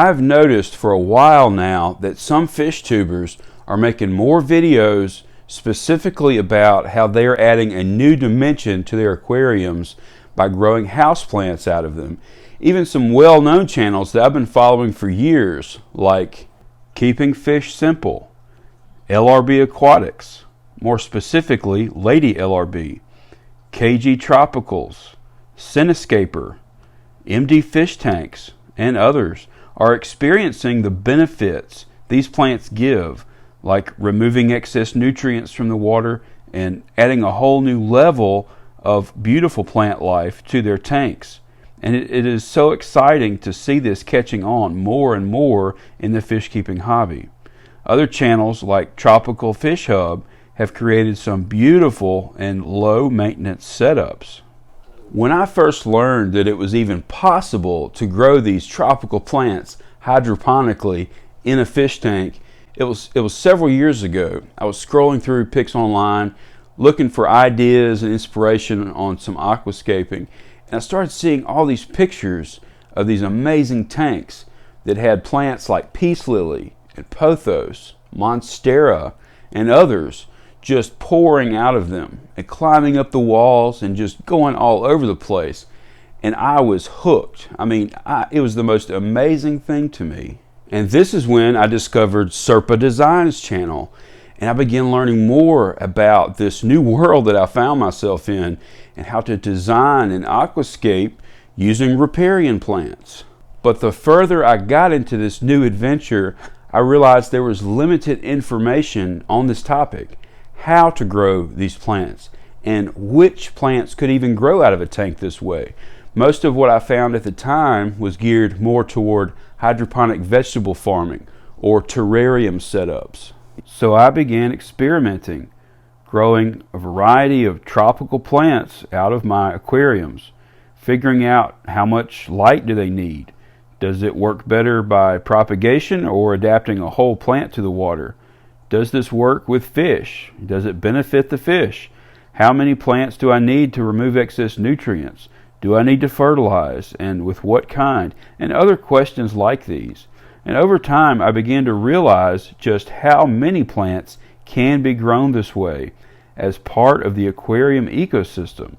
I've noticed for a while now that some fish tubers are making more videos specifically about how they're adding a new dimension to their aquariums by growing houseplants out of them. Even some well-known channels that I've been following for years, like Keeping Fish Simple, LRB Aquatics, more specifically Lady LRB, KG Tropicals, Cinescaper, MD Fish Tanks, and others are experiencing the benefits these plants give, like removing excess nutrients from the water and adding a whole new level of beautiful plant life to their tanks. And it is so exciting to see this catching on more and more in the fish keeping hobby. Other channels like Tropical Fish Hub have created some beautiful and low maintenance setups. When I first learned that it was even possible to grow these tropical plants hydroponically in a fish tank, it was several years ago. I was scrolling through pics online, looking for ideas and inspiration on some aquascaping, and I started seeing all these pictures of these amazing tanks that had plants like peace lily and pothos, monstera, and others just pouring out of them and climbing up the walls and just going all over the place. And I was hooked. I mean, it was the most amazing thing to me. And this is when I discovered SerpaDesign's channel, and I began learning more about this new world that I found myself in and how to design an aquascape using riparian plants. But the further I got into this new adventure, I realized there was limited information on this topic, how to grow these plants and which plants could even grow out of a tank this way. Most of what I found at the time was geared more toward hydroponic vegetable farming or terrarium setups. So I began experimenting, growing a variety of tropical plants out of my aquariums, figuring out how much light do they need. Does it work better by propagation or adapting a whole plant to the water? Does this work with fish? Does it benefit the fish? How many plants do I need to remove excess nutrients? Do I need to fertilize, and with what kind? And other questions like these. And over time, I began to realize just how many plants can be grown this way as part of the aquarium ecosystem.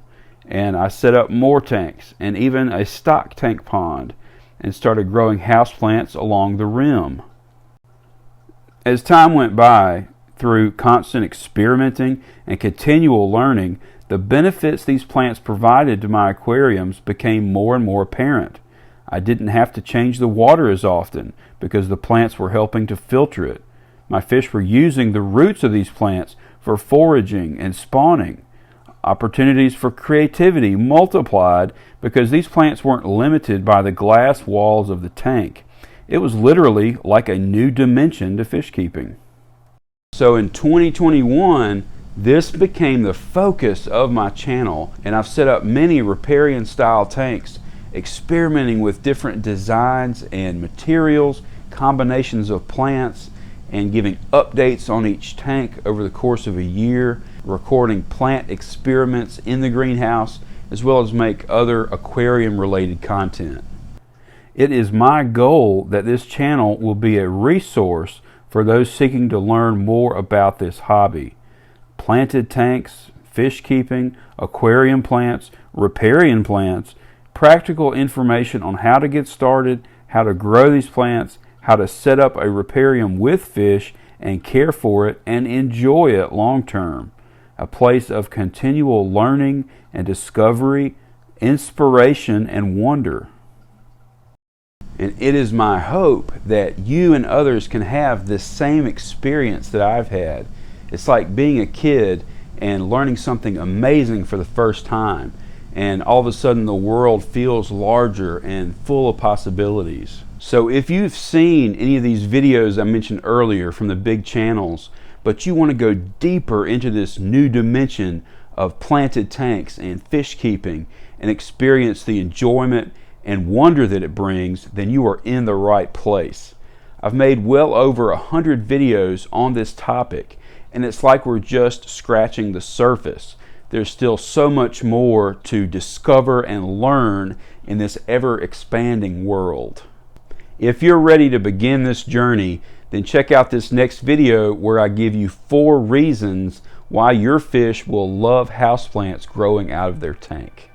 And I set up more tanks and even a stock tank pond and started growing houseplants along the rim. As time went by, through constant experimenting and continual learning, the benefits these plants provided to my aquariums became more and more apparent. I didn't have to change the water as often because the plants were helping to filter it. My fish were using the roots of these plants for foraging and spawning. Opportunities for creativity multiplied because these plants weren't limited by the glass walls of the tank. It was literally like a new dimension to fish keeping. So in 2021, this became the focus of my channel, and I've set up many riparian style tanks, experimenting with different designs and materials, combinations of plants, and giving updates on each tank over the course of a year, recording plant experiments in the greenhouse, as well as make other aquarium related content. It is my goal that this channel will be a resource for those seeking to learn more about this hobby. Planted tanks, fish keeping, aquarium plants, riparian plants, practical information on how to get started, how to grow these plants, how to set up a riparium with fish and care for it and enjoy it long term. A place of continual learning and discovery, inspiration and wonder. And it is my hope that you and others can have this same experience that I've had. It's like being a kid and learning something amazing for the first time, and all of a sudden the world feels larger and full of possibilities. So if you've seen any of these videos I mentioned earlier from the big channels, but you want to go deeper into this new dimension of planted tanks and fish keeping and experience the enjoyment and wonder that it brings, then you are in the right place. I've made well over 100 videos on this topic, and it's like we're just scratching the surface. There's still so much more to discover and learn in this ever-expanding world. If you're ready to begin this journey, then check out this next video where I give you 4 reasons why your fish will love houseplants growing out of their tank.